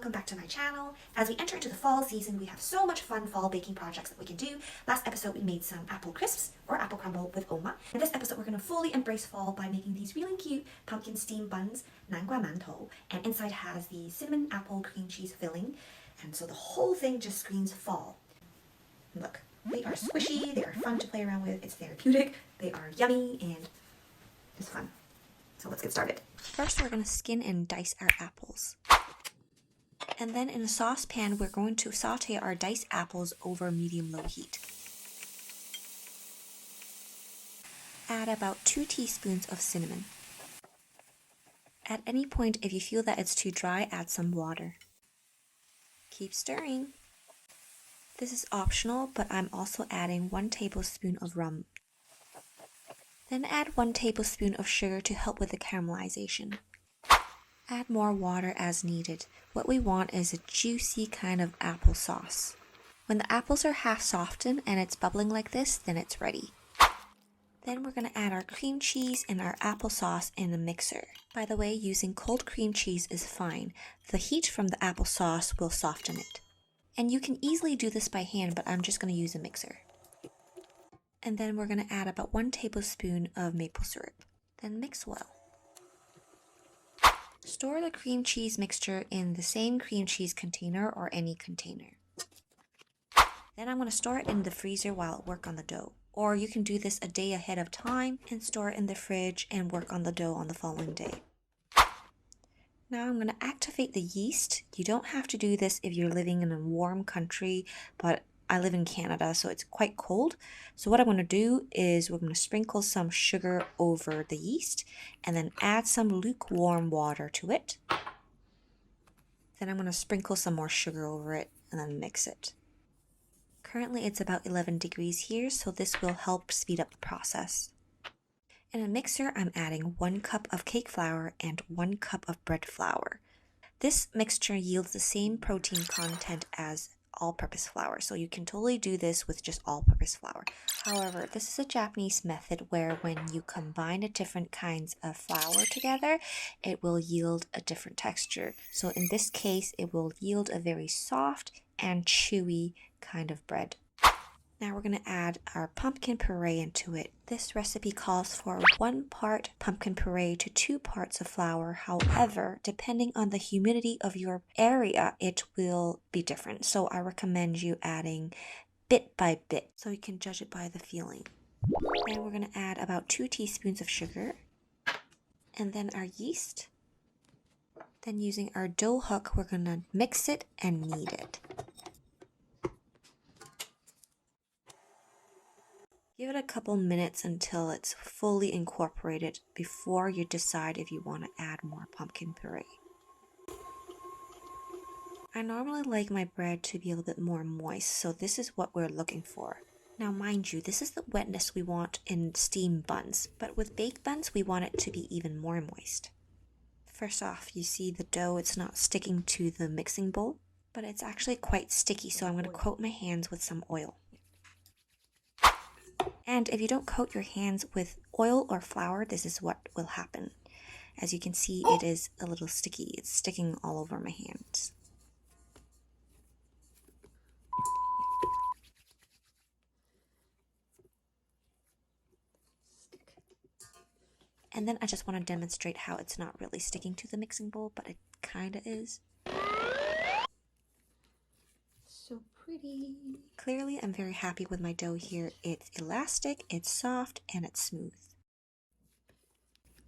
welcome back to my channel. As we enter into the fall season, we have so much fun fall baking projects that we can do. Last episode we made some apple crisps or apple crumble with Oma. In this episode we're going to fully embrace fall by making these really cute pumpkin steam buns,南瓜馒头, and inside has the cinnamon apple cream cheese filling, and so the whole thing just screams fall. Look, they are squishy, they are fun to play around with, it's therapeutic, they are yummy, and it's fun. So let's get started. First we're going to skin and dice our apples. And then in a saucepan we're going to saute our diced apples over medium-low heat. Add about 2 teaspoons of cinnamon. At any point, if you feel that it's too dry, add some water. Keep stirring. This is optional, but I'm also adding 1 tablespoon of rum. Then add 1 tablespoon of sugar to help with the caramelization. Add more water as needed. What we want is a juicy kind of apple sauce. When the apples are half softened and it's bubbling like this, then it's ready. Then we're going to add our cream cheese and our applesauce in the mixer. By the way, using cold cream cheese is fine. The heat from the applesauce will soften it. And you can easily do this by hand, but I'm just going to use a mixer. And then we're going to add about 1 tablespoon of maple syrup. Then mix well. Store the cream cheese mixture in the same cream cheese container or any container. Then I'm going to store it in the freezer while I work on the dough. Or you can do this a day ahead of time and store it in the fridge and work on the dough on the following day. Now I'm going to activate the yeast. You don't have to do this if you're living in a warm country, but I live in Canada, so it's quite cold. So what I'm going to do is we're going to sprinkle some sugar over the yeast and then add some lukewarm water to it. Then I'm going to sprinkle some more sugar over it and then mix it. Currently it's about 11 degrees here, so this will help speed up the process. In a mixer, I'm adding 1 cup of cake flour and 1 cup of bread flour. This mixture yields the same protein content as all-purpose flour, so you can totally do this with just all-purpose flour. However, this is a Japanese method where when you combine the different kinds of flour together, it will yield a different texture. So in this case, it will yield a very soft and chewy kind of bread. Now we're going to add our pumpkin puree into it. This recipe calls for 1 part pumpkin puree to 2 parts of flour. However, depending on the humidity of your area, it will be different. So I recommend you adding bit by bit so you can judge it by the feeling. Then we're going to add about 2 teaspoons of sugar and then our yeast. Then using our dough hook, we're going to mix it and knead it. Give it a couple minutes until it's fully incorporated before you decide if you want to add more pumpkin puree. I normally like my bread to be a little bit more moist, so this is what we're looking for. Now mind you, this is the wetness we want in steam buns, but with baked buns we want it to be even more moist. First off, you see the dough, it's not sticking to the mixing bowl, but it's actually quite sticky, so I'm going to coat my hands with some oil. And if you don't coat your hands with oil or flour, this is what will happen. As you can see, it is a little sticky. It's sticking all over my hands. And then I just want to demonstrate how it's not really sticking to the mixing bowl, but it kind of is. So pretty. Clearly, I'm very happy with my dough here. It's elastic, it's soft, and it's smooth.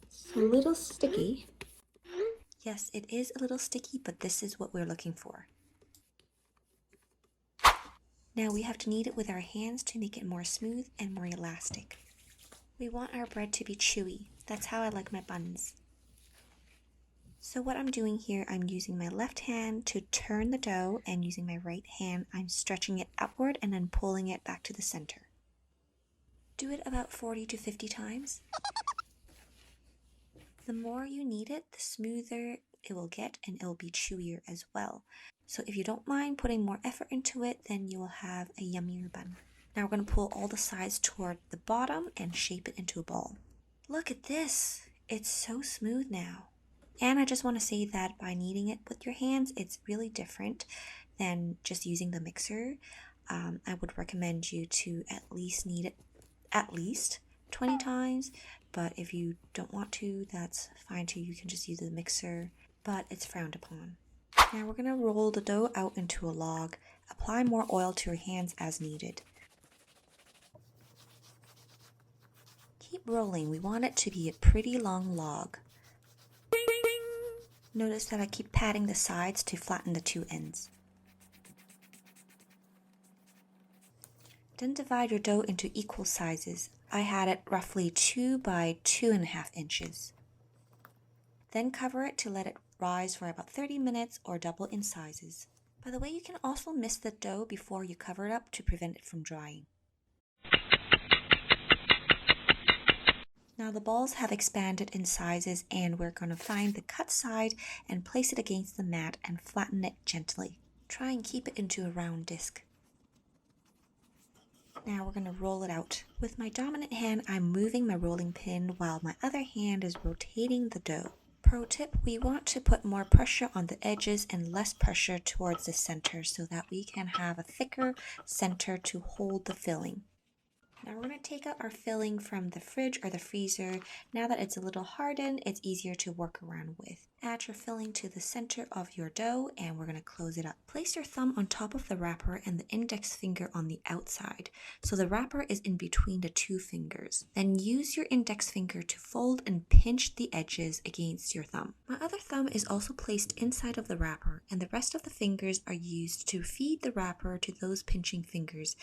It's a little sticky. Yes, it is a little sticky, but this is what we're looking for. Now we have to knead it with our hands to make it more smooth and more elastic. We want our bread to be chewy. That's how I like my buns. So what I'm doing here, I'm using my left hand to turn the dough, and using my right hand, I'm stretching it upward and then pulling it back to the center. Do it about 40 to 50 times. The more you knead it, the smoother it will get, and it will be chewier as well. So if you don't mind putting more effort into it, then you will have a yummier bun. Now we're going to pull all the sides toward the bottom and shape it into a ball. Look at this! It's so smooth now. And I just want to say that by kneading it with your hands, it's really different than just using the mixer. I would recommend you to at least knead it at least 20 times, but if you don't want to, that's fine too. You can just use the mixer, but it's frowned upon. Now we're going to roll the dough out into a log. Apply more oil to your hands as needed. Keep rolling. We want it to be a pretty long log. Notice that I keep patting the sides to flatten the two ends. Then divide your dough into equal sizes. I had it roughly 2 by 2.5 inches. Then cover it to let it rise for about 30 minutes or double in sizes. By the way, you can also mist the dough before you cover it up to prevent it from drying. Now the balls have expanded in sizes, and we're going to find the cut side and place it against the mat and flatten it gently. Try and keep it into a round disc. Now we're going to roll it out. With my dominant hand, I'm moving my rolling pin while my other hand is rotating the dough. Pro tip, we want to put more pressure on the edges and less pressure towards the center so that we can have a thicker center to hold the filling. Now we're going to take out our filling from the fridge or the freezer. Now that it's a little hardened, it's easier to work around with. Add your filling to the center of your dough and we're going to close it up. Place your thumb on top of the wrapper and the index finger on the outside, so the wrapper is in between the two fingers. Then use your index finger to fold and pinch the edges against your thumb. My other thumb is also placed inside of the wrapper, and the rest of the fingers are used to feed the wrapper to those pinching fingers,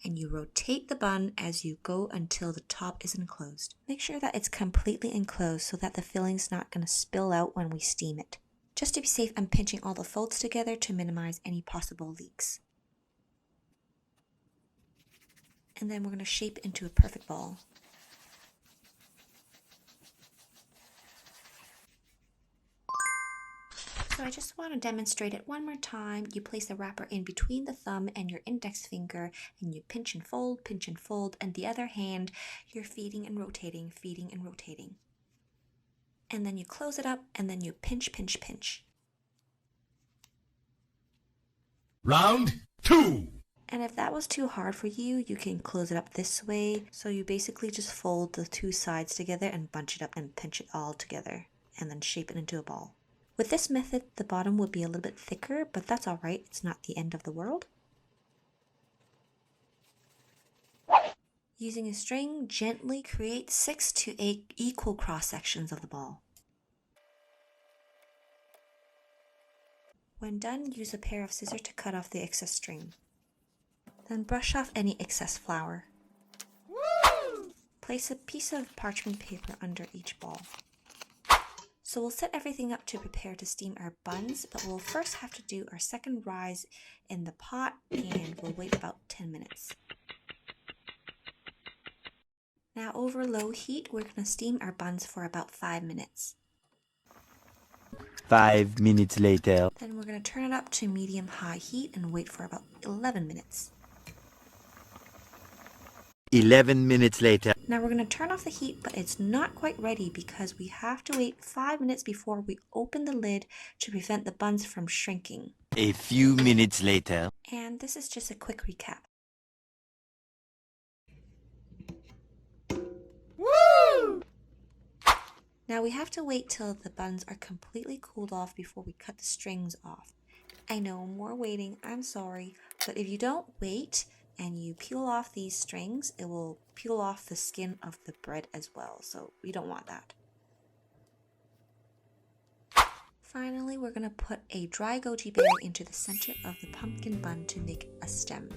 and you rotate the bun as you go until the top is enclosed. Make sure that it's completely enclosed so that the filling's not going to spill out when we steam it. Just to be safe, I'm pinching all the folds together to minimize any possible leaks. And then we're going to shape it into a perfect ball. So I just want to demonstrate it one more time. You place the wrapper in between the thumb and your index finger, and you pinch and fold, and the other hand, you're feeding and rotating, And then you close it up, and then you pinch. Round 2. And if that was too hard for you, you can close it up this way. So you basically just fold the two sides together and bunch it up and pinch it all together, and then shape it into a ball. With this method, the bottom would be a little bit thicker, but that's all right. It's not the end of the world. Using a string, gently create 6 to 8 equal cross sections of the ball. When done, use a pair of scissors to cut off the excess string. Then brush off any excess flour. Place a piece of parchment paper under each ball. So we'll set everything up to prepare to steam our buns, but we'll first have to do our second rise in the pot, and we'll wait about 10 minutes. Now over low heat, we're going to steam our buns for about 5 minutes. 5 minutes later. Then we're going to turn it up to medium-high heat and wait for about 11 minutes. 11 minutes later. Now we're going to turn off the heat, but it's not quite ready because we have to wait 5 minutes before we open the lid to prevent the buns from shrinking. A few minutes later. And this is just a quick recap. Woo! Now we have to wait till the buns are completely cooled off before we cut the strings off. I know, more waiting, I'm sorry, but if you don't wait and you peel off these strings, it will peel off the skin of the bread as well, so we don't want that. Finally, we're going to put a dry goji berry into the center of the pumpkin bun to make a stem.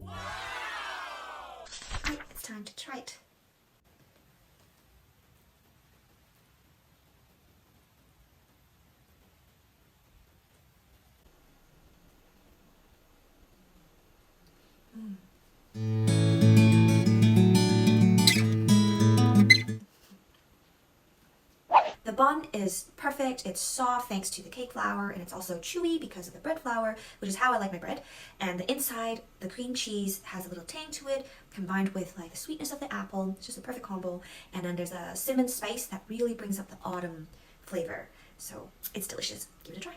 Wow! Alright, it's time to try it. The bun is perfect. It's soft thanks to the cake flour, and it's also chewy because of the bread flour, which is how I like my bread. And the inside, the cream cheese has a little tang to it, combined with like the sweetness of the apple. It's just a perfect combo. And then there's a cinnamon spice that really brings up the autumn flavor. So it's delicious. Give it a try.